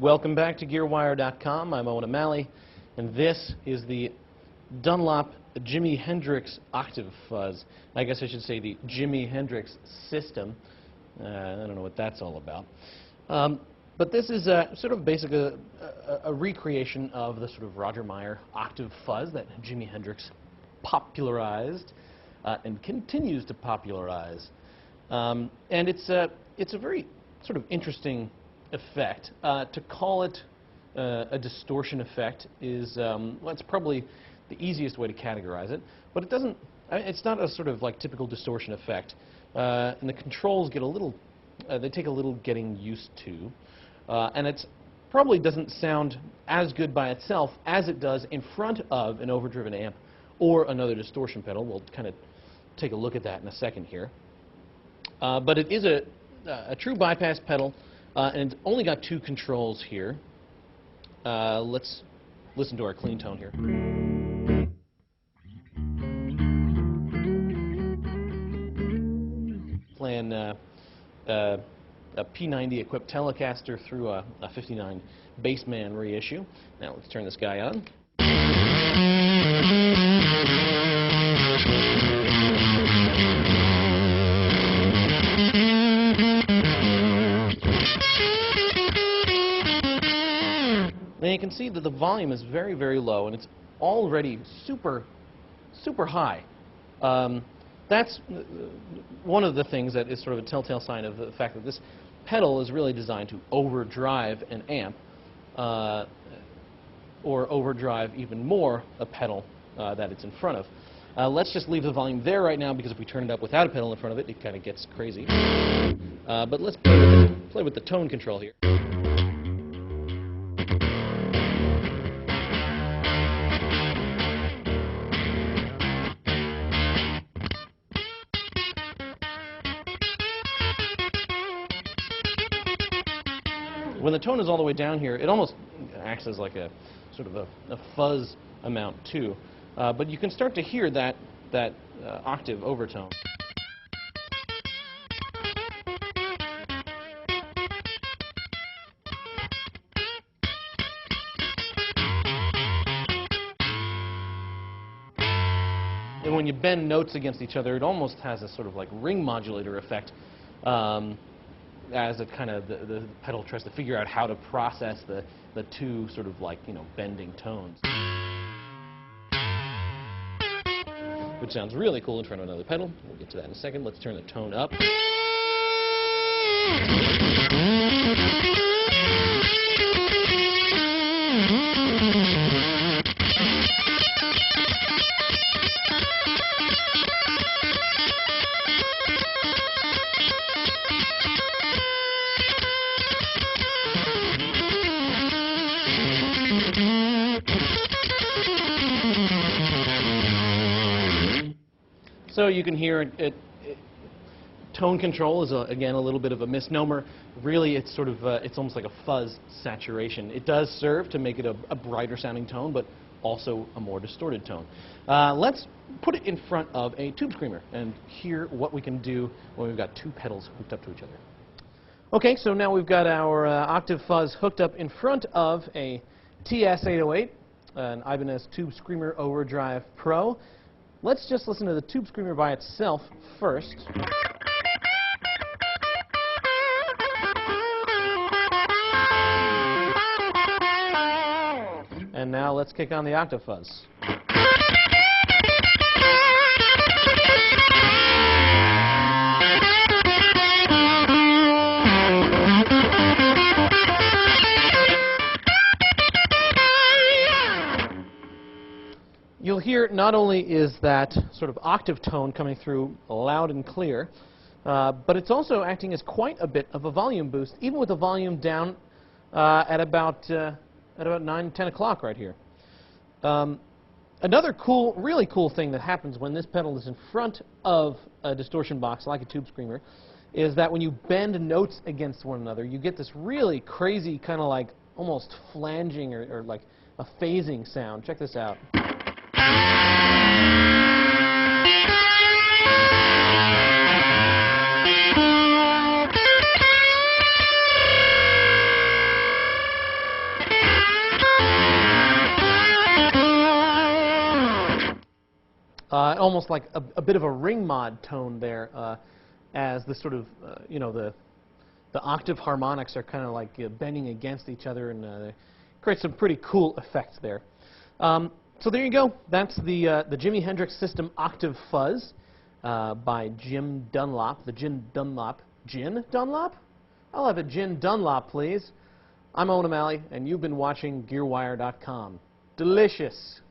Welcome back to GearWire.com. I'm Owen O'Malley, and this is the Dunlop Jimi Hendrix Octave Fuzz. I guess I should say the Jimi Hendrix system. I don't know what that's all about. But this is sort of basically a recreation of the sort of Roger Meyer Octave Fuzz that Jimi Hendrix popularized and continues to popularize. And it's a very sort of interesting effect. To call it a distortion effect is, well, it's probably the easiest way to categorize it, but it doesn't, it's not a sort of like typical distortion effect. And the controls get a little, they take a little getting used to. And it probably doesn't sound as good by itself as it does in front of an overdriven amp or another distortion pedal. We'll kind of take a look at that in a second here. But it is a true bypass pedal, and it's only got two controls here. Let's listen to our clean tone here. Playing a P90 equipped Telecaster through a 59 Bassman reissue. Now let's turn this guy on. And you can see that the volume is very, very low, and it's already super, super high. That's one of the things that is sort of a telltale sign of the fact that this pedal is really designed to overdrive an amp, or overdrive even more a pedal that it's in front of. Let's just leave the volume there right now, because if we turn it up without a pedal in front of it, it kind of gets crazy. But let's play with the tone control here. When the tone is all the way down here, it almost acts as like a sort of a fuzz amount too. But you can start to hear that octave overtone. And when you bend notes against each other, it almost has a sort of like ring modulator effect. As it kind of the pedal tries to figure out how to process the two sort of like, you know, bending tones. Which sounds really cool in front of another pedal. We'll get to that in a second. Let's turn the tone up. So you can hear tone control is, again, a little bit of a misnomer. Really, it's sort of, it's almost like a fuzz saturation. It does serve to make it a brighter sounding tone, but also a more distorted tone. Let's put it in front of a tube screamer and hear what we can do when we've got two pedals hooked up to each other. Okay, so now we've got our Octave Fuzz hooked up in front of a TS-808, an Ibanez Tube Screamer Overdrive Pro. Let's just listen to the tube screamer by itself first. And now let's kick on the Octave Fuzz. You'll hear not only is that sort of octave tone coming through loud and clear, but it's also acting as quite a bit of a volume boost, even with the volume down at about 9, 10 o'clock right here. Another cool, really cool thing that happens when this pedal is in front of a distortion box like a tube screamer is that when you bend notes against one another, you get this really crazy kind of like almost flanging or like a phasing sound. Check this out. almost like a bit of a ring mod tone there, as the sort of, you know, the octave harmonics are kind of like bending against each other, and create some pretty cool effects there. So there you go. That's the Jimi Hendrix System Octave Fuzz by Jim Dunlop. The Gin Dunlop. Gin Dunlop? I'll have a Gin Dunlop, please. I'm Owen O'Malley, and you've been watching GearWire.com. Delicious.